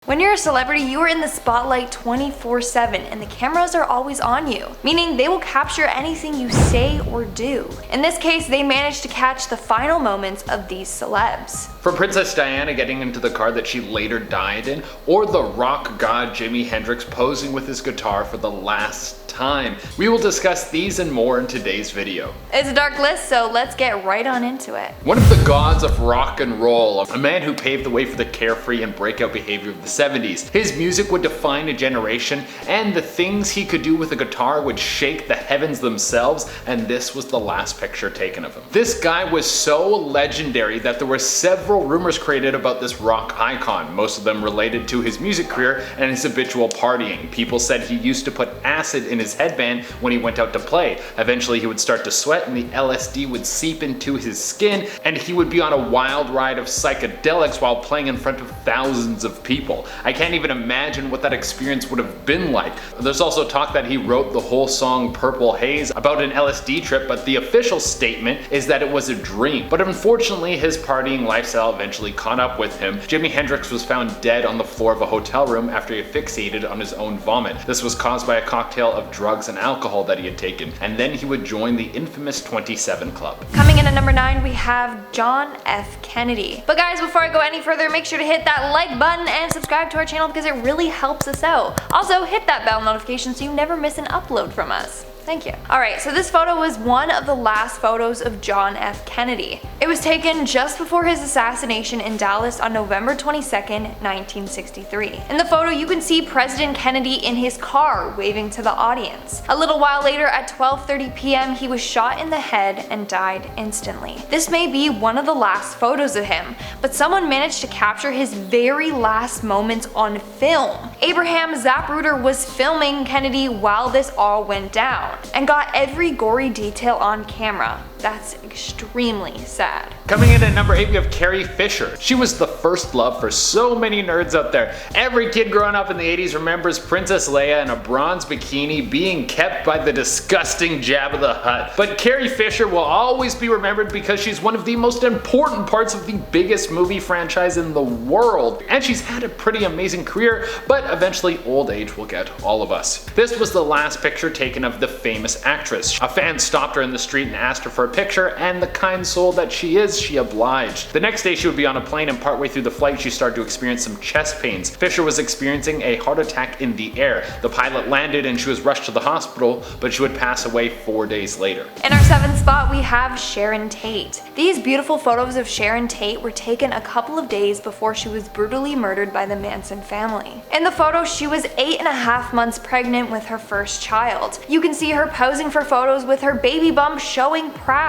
When you're a celebrity, you are in the spotlight 24/7 and the cameras are always on you, meaning they will capture anything you say or do. In this case, they managed to catch the final moments of these celebs. From Princess Diana getting into the car that she later died in, or the rock god Jimi Hendrix posing with his guitar for the last time. We will discuss these and more in today's video. It's a dark list, so let's get right on into it. One of the gods of rock and roll, a man who paved the way for the carefree and breakout behavior of the 70s. His music would define a generation, and the things he could do with a guitar would shake the heavens themselves, and this was the last picture taken of him. This guy was so legendary that there were several rumors created about this rock icon, most of them related to his music career and his habitual partying. People said he used to put acid in his headband when he went out to play. Eventually he would start to sweat and the LSD would seep into his skin, and he would be on a wild ride of psychedelics while playing in front of thousands of people. I can't even imagine what that experience would have been like. There's also talk that he wrote the whole song Purple Haze about an LSD trip, but the official statement is that it was a dream. But unfortunately his partying lifestyle eventually caught up with him. Jimi Hendrix was found dead on the floor of a hotel room after he asphyxiated on his own vomit. This was caused by a cocktail of drugs and alcohol that he had taken, and then he would join the infamous 27 Club. Coming in at number 9, we have John F. Kennedy. But guys, before I go any further, make sure to hit that like button and subscribe to our channel because it really helps us out. Also, hit that bell notification so you never miss an upload from us. Thank you. Alright, so this photo was one of the last photos of John F. Kennedy. It was taken just before his assassination in Dallas on November 22nd, 1963. In the photo, you can see President Kennedy in his car waving to the audience. A little while later at 12:30 p.m., he was shot in the head and died instantly. This may be one of the last photos of him, but someone managed to capture his very last moments on film. Abraham Zapruder was filming Kennedy while this all went down, and got every gory detail on camera. That's extremely sad. Coming in at number 8, we have Carrie Fisher. She was the first love for so many nerds out there. Every kid growing up in the 80s remembers Princess Leia in a bronze bikini being kept by the disgusting Jabba the Hutt. But Carrie Fisher will always be remembered because she's one of the most important parts of the biggest movie franchise in the world. And she's had a pretty amazing career, but eventually old age will get all of us. This was the last picture taken of the famous actress. A fan stopped her in the street and asked her for a picture, and the kind soul that she is, she obliged. The next day she would be on a plane, and partway through the flight she started to experience some chest pains. Fisher was experiencing a heart attack in the air. The pilot landed and she was rushed to the hospital, but she would pass away 4 days later. In our 7th spot, we have Sharon Tate. These beautiful photos of Sharon Tate were taken a couple of days before she was brutally murdered by the Manson family. In the photo, she was 8.5 months pregnant with her first child. You can see her posing for photos with her baby bump showing proud.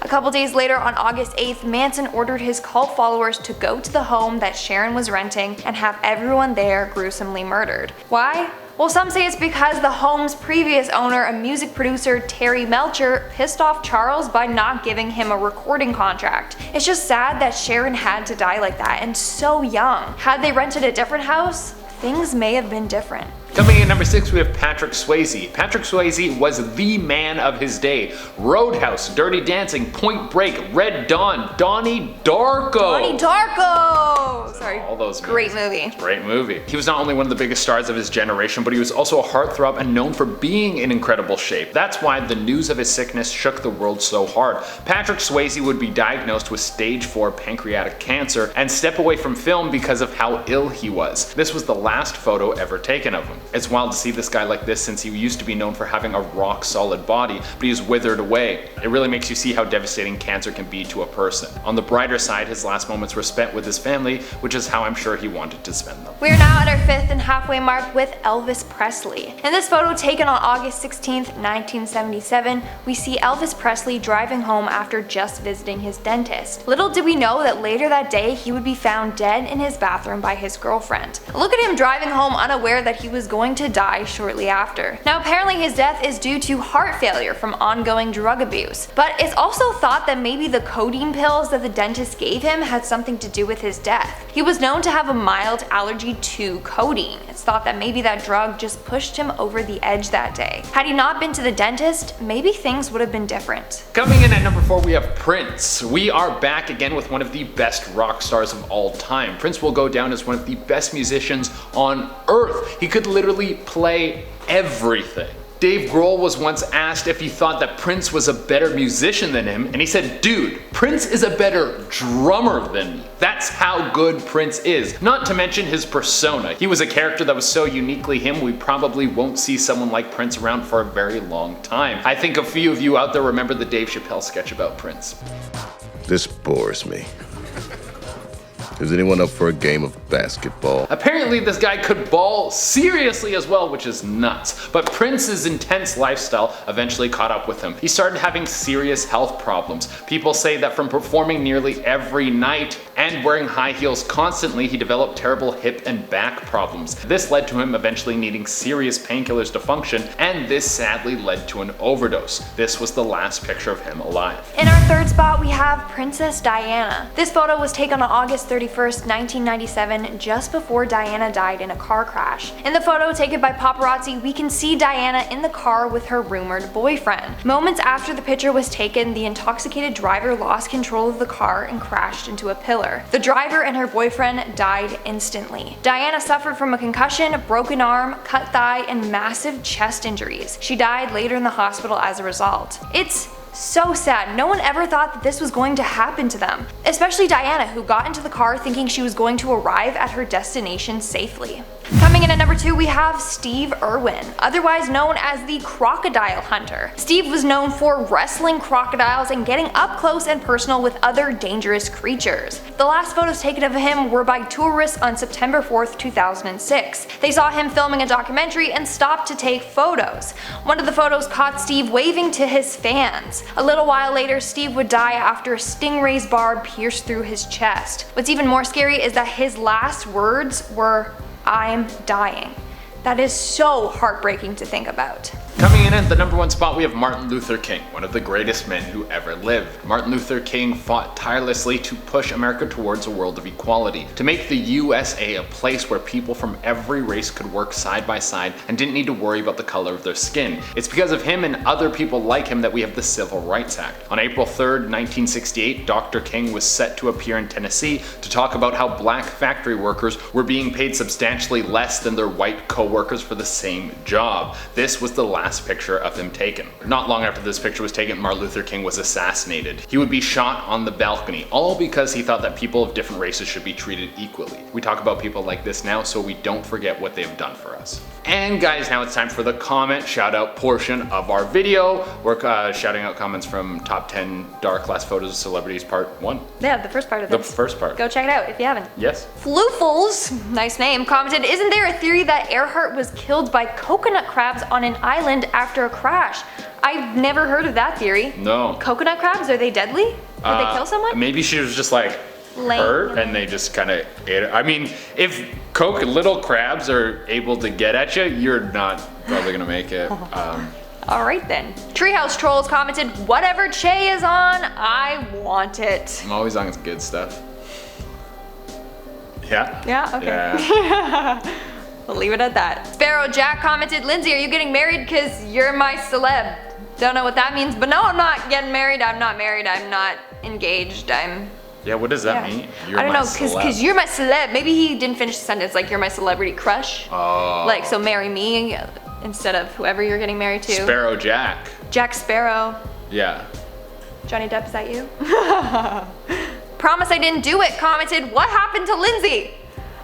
A couple days later, on August 8th, Manson ordered his cult followers to go to the home that Sharon was renting and have everyone there gruesomely murdered. Why? Well, some say it's because the home's previous owner, a music producer, Terry Melcher, pissed off Charles by not giving him a recording contract. It's just sad that Sharon had to die like that, and so young. Had they rented a different house, things may have been different. Coming in at number 6, we have Patrick Swayze. Patrick Swayze was the man of his day. Roadhouse, Dirty Dancing, Point Break, Red Dawn, Donnie Darko. Donnie Darko! Sorry, all those great movie. Great movie. He was not only one of the biggest stars of his generation, but he was also a heartthrob and known for being in incredible shape. That's why the news of his sickness shook the world so hard. Patrick Swayze would be diagnosed with stage 4 pancreatic cancer and step away from film because of how ill he was. This was the last photo ever taken of him. It's wild to see this guy like this since he used to be known for having a rock solid body, but he's withered away. It really makes you see how devastating cancer can be to a person. On the brighter side, his last moments were spent with his family, which is how I'm sure he wanted to spend them. We are now at our 5th and halfway mark with Elvis Presley. In this photo taken on August 16th, 1977, we see Elvis Presley driving home after just visiting his dentist. Little did we know that later that day he would be found dead in his bathroom by his girlfriend. Look at him driving home unaware that he was going to die shortly after. Now apparently his death is due to heart failure from ongoing drug abuse, but it's also thought that maybe the codeine pills that the dentist gave him had something to do with his death. He was known to have a mild allergy to codeine. It's thought that maybe that drug just pushed him over the edge that day. Had he not been to the dentist, maybe things would have been different. Coming in at number 4, we have Prince. We are back again with one of the best rock stars of all time. Prince will go down as one of the best musicians on earth. He could literally play everything. Dave Grohl was once asked if he thought that Prince was a better musician than him, and he said, "Dude, Prince is a better drummer than me." That's how good Prince is. Not to mention his persona. He was a character that was so uniquely him, we probably won't see someone like Prince around for a very long time. I think a few of you out there remember the Dave Chappelle sketch about Prince. This bores me. Is anyone up for a game of basketball? Apparently this guy could ball seriously as well, which is nuts. But Prince's intense lifestyle eventually caught up with him. He started having serious health problems. People say that from performing nearly every night and wearing high heels constantly, he developed terrible hip and back problems. This led to him eventually needing serious painkillers to function, and this sadly led to an overdose. This was the last picture of him alive. In our third spot, we have Princess Diana. This photo was taken on August 31st, 1997, just before Diana died in a car crash. In the photo taken by paparazzi, we can see Diana in the car with her rumored boyfriend. Moments after the picture was taken, the intoxicated driver lost control of the car and crashed into a pillar. The driver and her boyfriend died instantly. Diana suffered from a concussion, a broken arm, cut thigh, and massive chest injuries. She died later in the hospital as a result. It's so sad. No one ever thought that this was going to happen to them. Especially Diana, who got into the car thinking she was going to arrive at her destination safely. Coming in at number 2, we have Steve Irwin, otherwise known as the Crocodile Hunter. Steve was known for wrestling crocodiles and getting up close and personal with other dangerous creatures. The last photos taken of him were by tourists on September 4th, 2006. They saw him filming a documentary and stopped to take photos. One of the photos caught Steve waving to his fans. A little while later, Steve would die after a stingray's barb pierced through his chest. What's even more scary is that his last words were, "I'm dying." That is so heartbreaking to think about. Coming in at the number 1 spot, we have Martin Luther King, one of the greatest men who ever lived. Martin Luther King fought tirelessly to push America towards a world of equality, to make the USA a place where people from every race could work side by side and didn't need to worry about the color of their skin. It's because of him and other people like him that we have the Civil Rights Act. On April 3rd, 1968, Dr. King was set to appear in Tennessee to talk about how black factory workers were being paid substantially less than their white co-workers for the same job. This was the last picture of him taken. Not long after this picture was taken, Martin Luther King was assassinated. He would be shot on the balcony, all because he thought that people of different races should be treated equally. We talk about people like this now so we don't forget what they've done for us. And guys, now it's time for the comment shout out portion of our video. We're shouting out comments from Top 10 Dark Class Photos of Celebrities Part 1. Yeah, the first part of this. The first part. Go check it out if you haven't. Yes. Floofles, nice name, commented, "Isn't there a theory that Earhart was killed by coconut crabs on an island after a crash?" I've never heard of that theory. No. Coconut crabs, are they deadly? Would they kill someone? Maybe she was just like hurt and they just kind of ate it. I mean, if little crabs are able to get at you, you're not probably gonna make it. Alright then. Treehouse Trolls commented, "Whatever Che is on, I want it." I'm always on good stuff. Yeah? Yeah, okay. Yeah. We'll leave it at that. Sparrow Jack commented, "Lindsay, are you getting married because you're my celeb?" Don't know what that means, but no, I'm not getting married. I'm not married. I'm not engaged. Yeah, what does that mean? I don't know, because you're my celeb. Maybe he didn't finish the sentence, like, you're my celebrity crush. Oh. Like, so marry me instead of whoever you're getting married to. Sparrow Jack. Jack Sparrow. Yeah. Johnny Depp, is that you? Promise I didn't do it commented, "What happened to Lindsay?"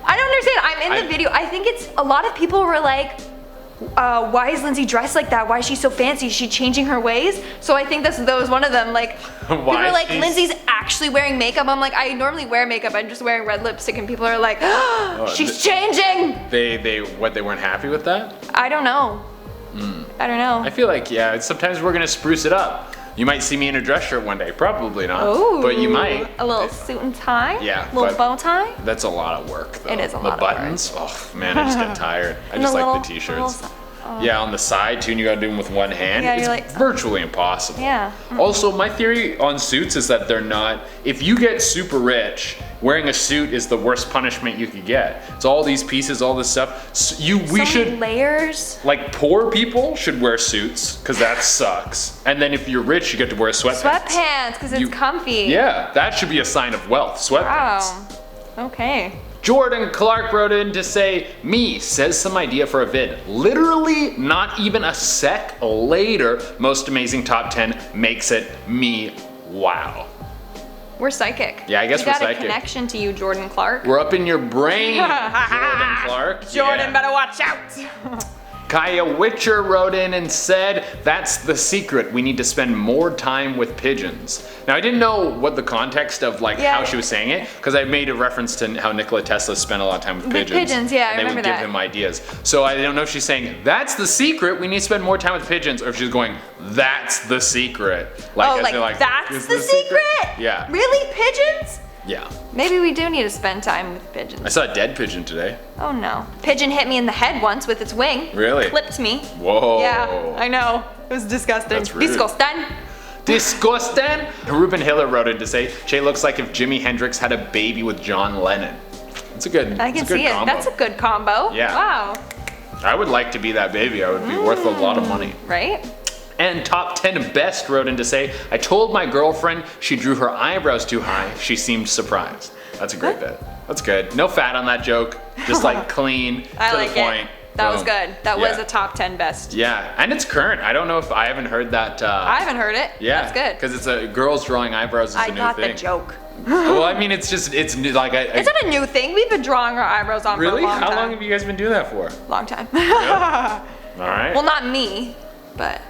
I don't understand. I'm in the video. I think it's a lot of people were like, why is Lindsay dressed like that? Why is she so fancy? Is she changing her ways? So I think that was one of them. Like, people are like, Lindsay's actually wearing makeup. I'm like, I normally wear makeup. I'm just wearing red lipstick, and people are like, she's changing. They weren't happy with that? I don't know. I don't know. I feel like, yeah, sometimes we're gonna spruce it up. You might see me in a dress shirt one day. Probably not. Ooh, but you might. A little suit and tie? Yeah. A little bow tie? That's a lot of work though. It is a lot The of buttons, oh man, I just get tired. I And just the like little- the t-shirts. little- Yeah, on the side too, and you gotta do them with one hand. Yeah, it's you're like, virtually impossible. Yeah. Also, my theory on suits is that they're not, if you get super rich, wearing a suit is the worst punishment you could get. It's all these pieces, all this stuff. We should, layers. like poor people should wear suits, cause that sucks. And then if you're rich, you get to wear sweatpants. Sweatpants, because it's comfy. Yeah, that should be a sign of wealth, sweatpants. Wow. Okay. Jordan Clark wrote in to say, me says some idea for a vid. Literally not even a sec later, most amazing top 10 makes it me. Wow. We're psychic. Yeah, I guess we we're got psychic. a connection to you, Jordan Clark. We're up in your brain, Jordan Clark. Jordan, Yeah. better watch out. Kaya Witcher wrote in and said, that's the secret. We need to spend more time with pigeons. Now, I didn't know what the context of like how she was saying it, because I made a reference to how Nikola Tesla spent a lot of time with pigeons. Pigeons, yeah, I and they remember would that. give him ideas. So I don't know if she's saying, that's the secret, we need to spend more time with pigeons, or if she's going, that's the secret. Oh, as in, that's "Is the secret? Yeah. Really? Pigeons? Yeah. Maybe we do need to spend time with pigeons. I saw a dead pigeon today. Oh no. Pigeon hit me in the head once with its wing. Really? Clipped me. Whoa. Yeah, I know. It was disgusting. That's rude. Disgusting. Disgusting. Ruben Hiller wrote in to say, Che looks like if Jimi Hendrix had a baby with John Lennon. It's a good I can it's a good see it. combo. That's a good combo. Yeah. Wow. I would like to be that baby. I would be worth a lot of money. Right? And Top 10 Best wrote in to say, I told my girlfriend she drew her eyebrows too high. She seemed surprised. That's a great bit. That's good. No fat on that joke. Just like clean, I to like the point. it. That was Boom. good. That was a top 10 best. Yeah, and it's current. I don't know if I haven't heard that. I haven't heard it. Yeah, That's good. because it's a girls drawing eyebrows is I a new got thing. the joke. Well, I mean, it's new, like Is that a new thing? We've been drawing our eyebrows on really? for a long How time. long have you guys been doing that for? Long time. All right. Well, not me, but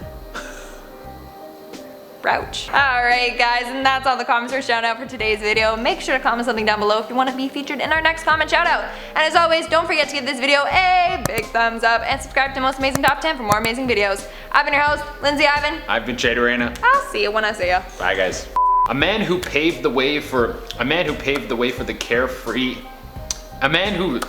Rouch. Alright guys, and that's all the comments or shout out for today's video. Make sure to comment something down below if you want to be featured in our next comment shout out. And as always, don't forget to give this video a big thumbs up and subscribe to Most Amazing Top 10 for more amazing videos. I've been your host, Lindsay Ivan. I've been Che Dorena. I'll see you when I see you. Bye guys. A man who paved the way for the carefree. A man who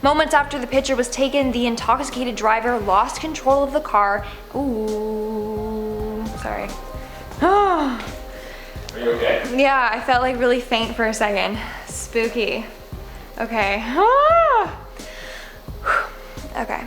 Moments after the picture was taken, the intoxicated driver lost control of the car. Ooh, sorry. Are you okay? Yeah, I felt like really faint for a second. Spooky. Okay. Okay.